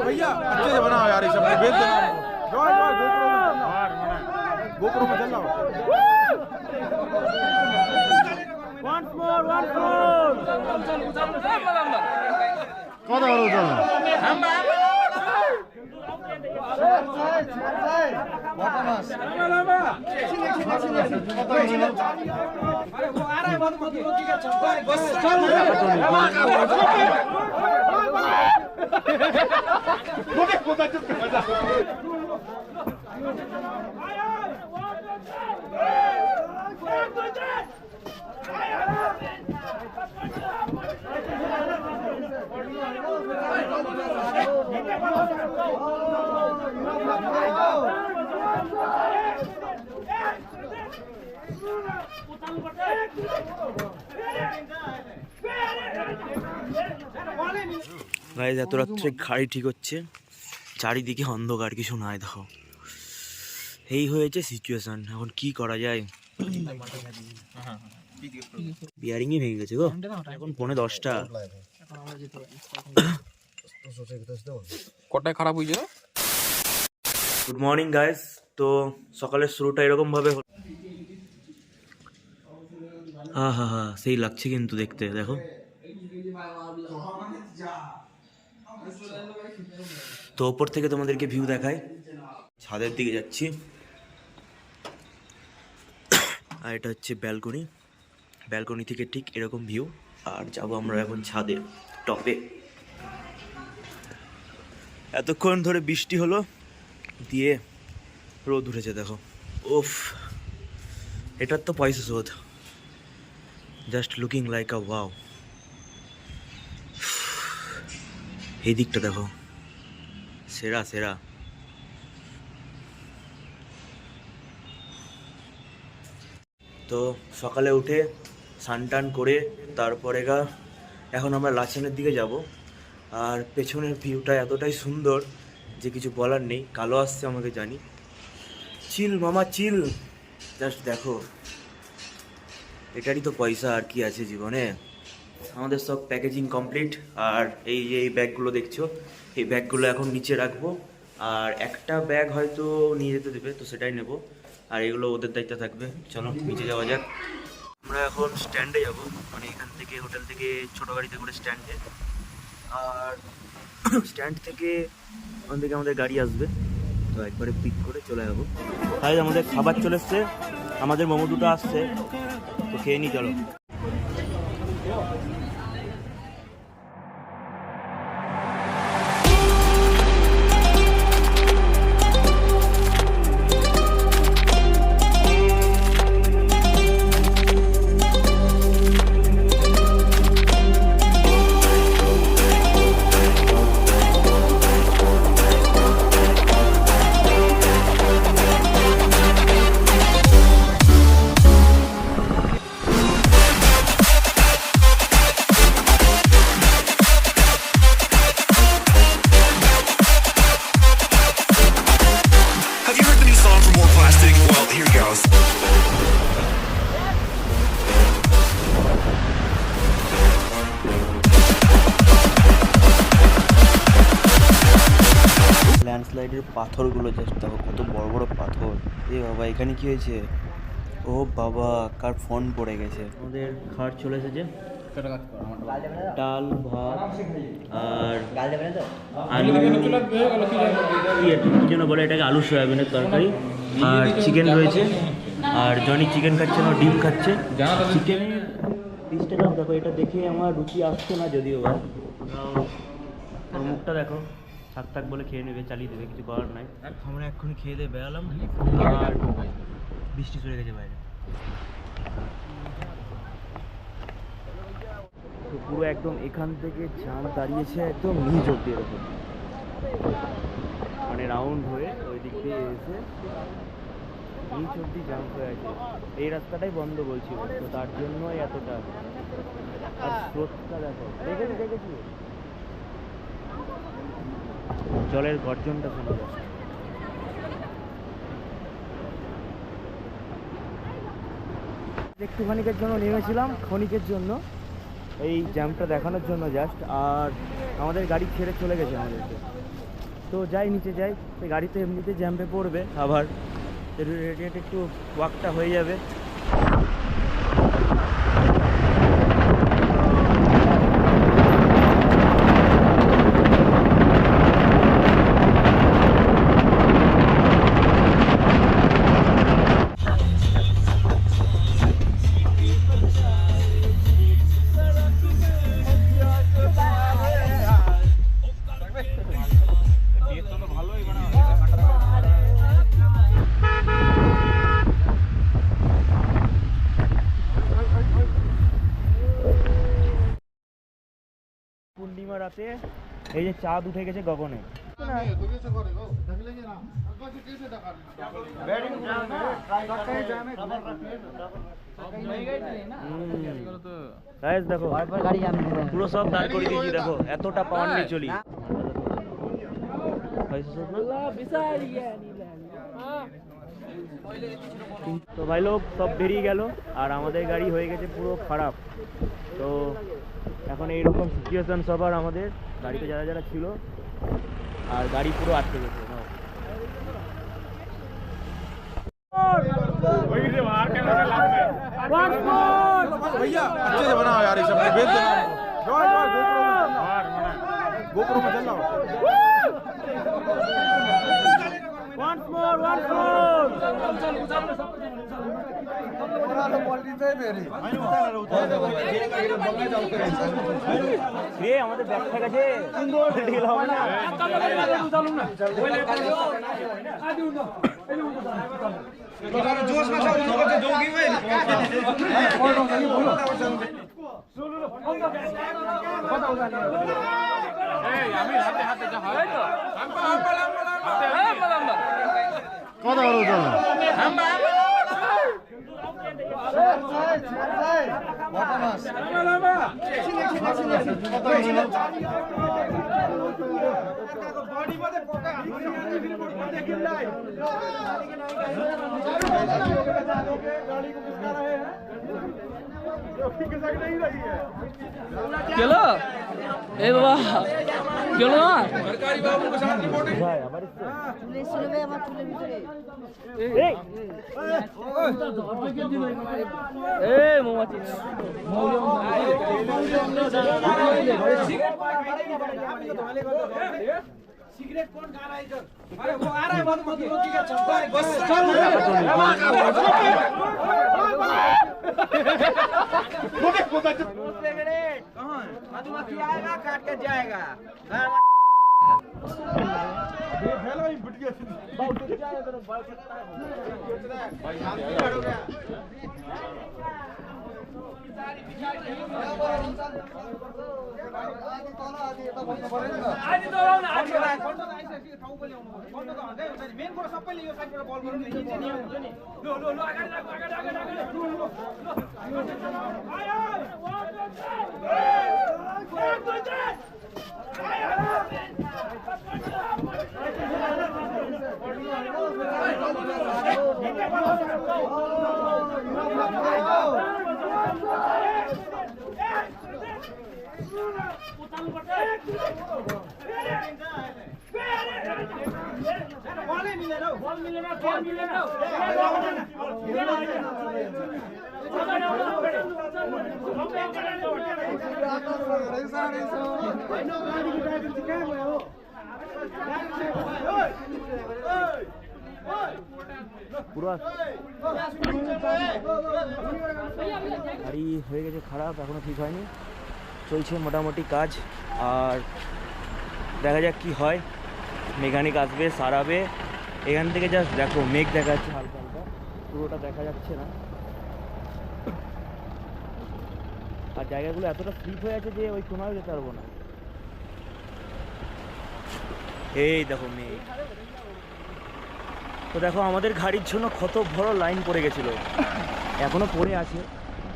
भैया अच्छे से बनाओ यार, ये सब भेज देना। गोप्रो में चल रहा हूँ। Once more. कौन आ रहा है? গাইজ এত রাত্রে গাড়ি ঠিক হচ্ছে, চারিদিকে অন্ধকার, কিছু নাই। দেখো এই হয়েছে সিচুয়েশন, এখন কি করা যায়? বিয়ারিংই ভেঙে গেছে গো, এখন 9:45। কটায় খারাপ হয়েছে? Good morning guys. তো সকালের শুরুটা এরকম ভাবে হলো। হা সেই লাগছে কিন্তু দেখতে। দেখো তো ওপর থেকে তোমাদেরকে ভিউ দেখাই। ছাদের দিকে যাচ্ছি, আর এটা হচ্ছে ব্যালকনি থেকে ঠিক এরকম ভিউ। আর যাবো আমরা এখন ছাদের টপে। এতক্ষণ ধরে বৃষ্টি হলো, দিয়ে রোদ উঠেছে। দেখো ওফ, এটার তো পয়সা শোধ। জাস্ট লুকিং লাইক আ ওয়াও। এই দিকটা দেখো, সেরা। তো সকালে উঠে স্নান করে তারপরে এখন আমরা লাচেনের দিকে যাব। আর পেছনের ভিউটা এতটাই সুন্দর যে কিছু বলার নেই। কালো আসছে আমাকে জানি, চিল মামা চিল। জাস্ট দেখো, এটারই তো পয়সা, আর কি আছে জীবনে। আমাদের সব প্যাকেজিং কমপ্লিট। আর এই যে এই ব্যাগগুলো দেখছো, এই ব্যাগগুলো এখন নিচে রাখবো। আর একটা ব্যাগ হয়তো নিয়ে যেতে দেবে, তো সেটাই নেব। আর এগুলো ওদের দায়িত্ব থাকবে। চলো নিচে যাওয়া যাক। আমরা এখন স্ট্যান্ডে যাব, মানে এখান থেকে হোটেল থেকে ছোটো গাড়িতে করে স্ট্যান্ডে। আর স্ট্যান্ড থেকে ওখান থেকে আমাদের গাড়ি আসবে, তো একবারে পিক করে চলে যাবো। তাই আমাদের খাবার চলে এসছে, আমাদের মোমো দুটো আসছে, তো খেয়ে নি চলো। ল্যান্ডস্লাইডের পাথরগুলো জাস্ট দেখো, কত বড় বড় পাথর। এ বাবা, এখানে কি হয়েছে? ও বাবা, কার ফোন পড়ে গেছে। আমাদের খাট চলে এসেছে, ডাল ভাত আর আলু, কি যেন বলে এটাকে, আলু সয়াবিনের তরকারি। আর চিকেন রয়েছে। আর জনি চিকেন খাচ্ছে না, ডিম খাচ্ছে। চিকেনের পিসটা দেখো, এটা দেখে আমার রুচি আসছে না যদিও বা। মুখটা দেখো, থাক বলে খেয়ে নেবে, চালিয়ে দেবে, কিছু করার নাই। আমরা এক্ষুনি খেয়ে দিয়ে বেরালাম, আর বৃষ্টি চলে গেছে বাইরে। তো পুরো একদম এখান থেকে চাঁদ দাঁড়িয়েছে একদম নিচ অব্দি, এরকম মানে রাউন্ড হয়ে ওই দিক দিয়ে এসে নিচ অব্দি জাম্প হয়ে আছে। এই রাস্তাটাই বন্ধ বলছিল, তো তার জন্যই এতটা। আর স্রোতটা দেখো, দেখেছি জলের গর্জনটা শোনা যাচ্ছে। একটুখানিকের জন্য নেমেছিলাম, ক্ষণিকের জন্য, এই জ্যামটা দেখানোর জন্য জাস্ট। আর আমাদের গাড়ি ছেড়ে চলে গেছে আমাদেরকে। তো যাই নিচে যাই, সেই গাড়িতে এমনিতে জ্যাম্পে পড়বে, আবার রেডিয়েটে একটু ওয়াকটা হয়ে যাবে। পূর্ণিমা রাতে এই যে চাঁদ উঠে গেছে গগনে। দেখো পুরো সব দাঁড় করে দিয়েছি, দেখো এতটা পাওয়ার নিয়ে চলি। তো ভাই লোক সব বেরিয়ে গেল আর আমাদের গাড়ি হয়ে গেছে পুরো খারাপ। তো এখন এইরকম সিচুয়েশন সবার, আমাদের গাড়িতে যারা যারা ছিল, আর গাড়ি পুরো আটকে গেছে। भैया अच्छे से बनाओ यार, ये सब भेज दो। गोप्रो में चल रहा Once more, once more. আমাদের ব্যাখ্যা গেছে ঢিল হবে না। কথা বলো চলো। चलो ए बाबा चलो ना सरकारी बाबू के साथ रिपोर्टिंग। ए मोमबाती सिगरेट कौन खा रहा है इधर? अरे वो आ रहा है मधुमक्खी का छत्ता है बस चल कहां मधुमक्खी आएगा काट के जाएगा। ये फैला ही बिट गया। बहुत जाएगा तो बढ़ सकता है भाई शांति हो गया। आज तो ना आज फोन तो ऐसे ऐसे ठाउँ बोले फोन तो हदै हुन्छ नि मेन कुरा सबैले यो साइडबाट बल गर्नु नि निचे नि हुन्छ नि लो लो लो अगाडि लाग्नु अगाडि अगाडि अगाडि लो लो आयो পুরো গাড়ি হয়ে গেছে খারাপ, এখনো ঠিক হয়নি, চলছে মোটামুটি কাজ। আর দেখা যাক কি হয়, মেকানিক আসবে সারাবে। এখান থেকে জাস্ট দেখো মেঘ দেখা যাচ্ছে হালকা হালকা, পুরোটা দেখা যাচ্ছে না। আর জায়গাগুলো এতটা স্লিপ হয়ে আছে যে ওই কোনাও যেতে পারবো না। এই দেখো মেঘ। তো দেখো আমাদের গাড়ির জন্য কত বড় লাইন পড়ে গেছিলো, এখনো পড়ে আছে।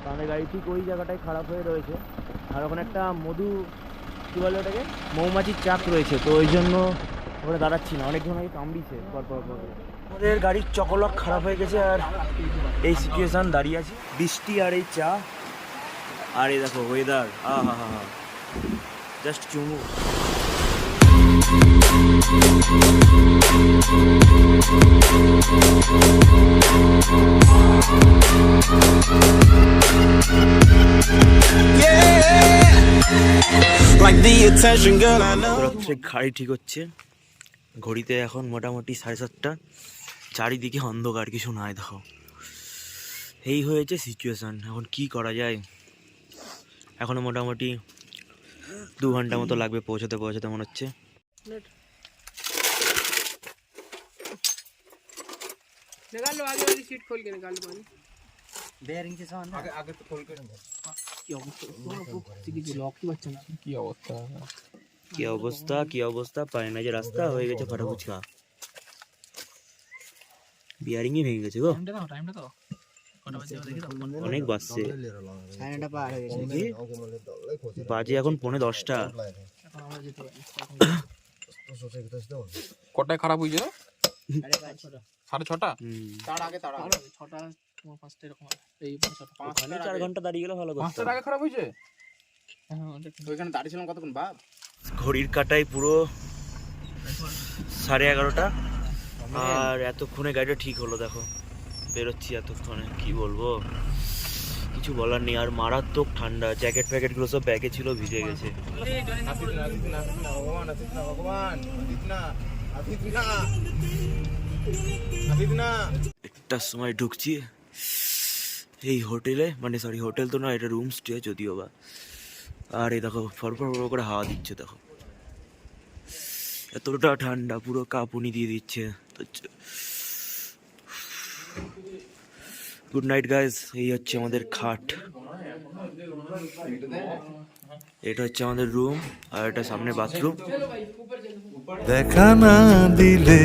আমাদের গাড়ি ঠিক ওই জায়গাটায় খারাপ হয়ে রয়েছে। আর ওখানে একটা কী বলে ওটাকে, মৌমাছির চাক রয়েছে, তো ওই জন্য ওখানে দাঁড়াচ্ছি না, অনেকজন আগে কামড়িয়েছে পরপর। আমাদের গাড়ির চকলক খারাপ হয়ে গেছে আর এই সিচুয়েশান দাঁড়িয়ে আছে, বৃষ্টি আর এই চা। আর এই দেখো ওয়েদার, হা হা হা, জাস্ট চুমু। গাড়ি ঠিক হচ্ছে, ঘড়িতে এখন মোটামুটি 7:30, চারিদিকে অন্ধকার, কিছু নাই দেখো। এই হয়েছে সিচুয়েশন। এখন কি করা যায়? এখনো মোটামুটি 2 ঘন্টা মতো লাগবে পৌঁছাতে মনে হচ্ছে। निकालो आगे वाली सीट खोल के निकालो पानी। बेयरिंग के सामान आगे तो खोल के কি অবস্থা পায় না যে রাস্তা হয়ে গেছে ফাটা ফুচকা, বিয়ারিংই ভেঙে গেছে গো। টাইমটা তো কটা বাজে দেখি তো। অনেক বাজছে, টাইমটা পার হয়ে গেছে। বাজে এখন 9:45। এখন আমরা যেতে পারি। কটায় খারাপ হয়েছে? 6:30। তার আগে 6টা 5টা এরকম এই 5টা 4 ঘন্টা দাঁড়িয়ে গেলে ভালো কথা। 5টার আগে খারাপ হয়েছে? ওইখানে দাঁড়িয়েছিলাম কতক্ষণ বাপ? ঘড়ির কাটায় পুরো 11:30, আর এতক্ষণে গাড়িটা ঠিক হলো। দেখো বেরোচ্ছি এতক্ষণে, কি বলবো, কিছু বলার নেই। আর মারাত্মক ঠান্ডা, জ্যাকেট প্যাকেটগুলো সব ব্যাগে ছিল, ভিজে গেছে। একটার সময় ঢুকছি এই হোটেলে, মানে সরি হোটেল তো না, এটা রুম স্টে যদিও বা। আর এই দেখো ফরফর করে হাওয়া দিচ্ছে, দেখো এতটা ঠান্ডা, পুরো কাঁপুনি দিয়ে দিচ্ছে। Good night guys. এই হচ্ছে আমাদের খাট, এটা হচ্ছে আমাদের রুম, আর এটা সামনে বাথরুম। দেখা না দিলে